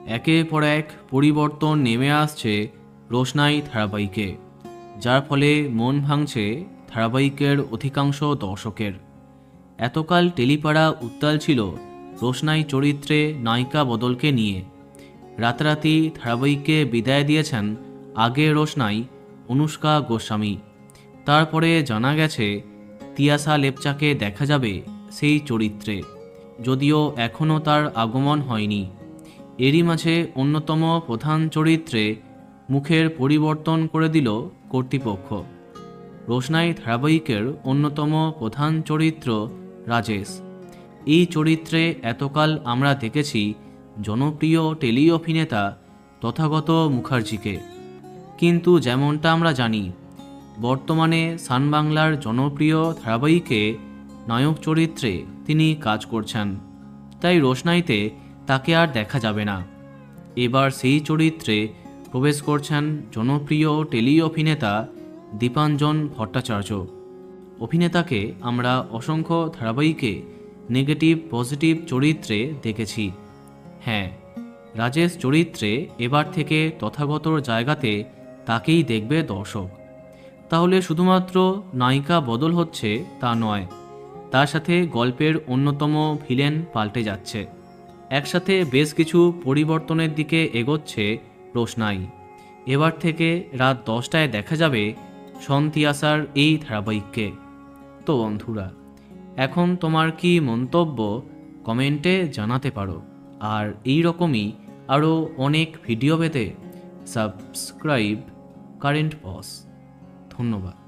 একের পর এক পরিবর্তন নেমে আসছে রোশনাই ধারাবাহিকে, যার ফলে মন ভাঙছে ধারাবাহিকের অধিকাংশ দর্শকের। এতকাল টেলিপাড়া উত্তাল ছিল রোশনাই চরিত্রে নায়িকা বদলকে নিয়ে। রাতারাতি ধারাবাহিককে বিদায় দিয়েছেন আগের রোশনাই অনুষ্কা গোস্বামী। তারপরে জানা গেছে তিয়াসা লেপচাকে দেখা যাবে সেই চরিত্রে, যদিও এখনও তার আগমন হয়নি। এরই মাঝে অন্যতম প্রধান চরিত্রে মুখের পরিবর্তন করে দিল কর্তৃপক্ষ। রোশনাই ধারাবাহিকের অন্যতম প্রধান চরিত্র রাজেশ। এই চরিত্রে এতকাল আমরা দেখেছি জনপ্রিয় টেলি অভিনেতা তথাগত মুখার্জিকে, কিন্তু যেমনটা আমরা জানি বর্তমানে সান বাংলার জনপ্রিয় ধারাবাহিকে নায়ক চরিত্রে তিনি কাজ করছেন, তাই রোশনাইতে তাকে আর দেখা যাবে না। এবার সেই চরিত্রে প্রবেশ করছেন জনপ্রিয় টেলি অভিনেতা দীপাঞ্জন ভট্টাচার্য। অভিনেতাকে আমরা অসংখ্য ধারাবাহিকে নেগেটিভ পজিটিভ চরিত্রে দেখেছি। হ্যাঁ, রাজেশ চরিত্রে এবার থেকে তথাগতর জায়গাতে তাকেই দেখবে দর্শক। তাহলে শুধুমাত্র নায়িকা বদল হচ্ছে তা নয়, তার সাথে গল্পের অন্যতম ভিলেন পাল্টে যাচ্ছে। একসাথে বেশ কিছু পরিবর্তনের দিকে এগোচ্ছে রোশনাই। এবার থেকে রাত 10টায় দেখা যাবে সন তিয়াসার এই ধারাবাহিককে। তো বন্ধুরা, এখন তোমার কি মন্তব্য কমেন্টে জানাতে পারো। আর এই রকমই আরও অনেক ভিডিও পেতে সাবস্ক্রাইব কারেন্ট পজ। ধন্যবাদ।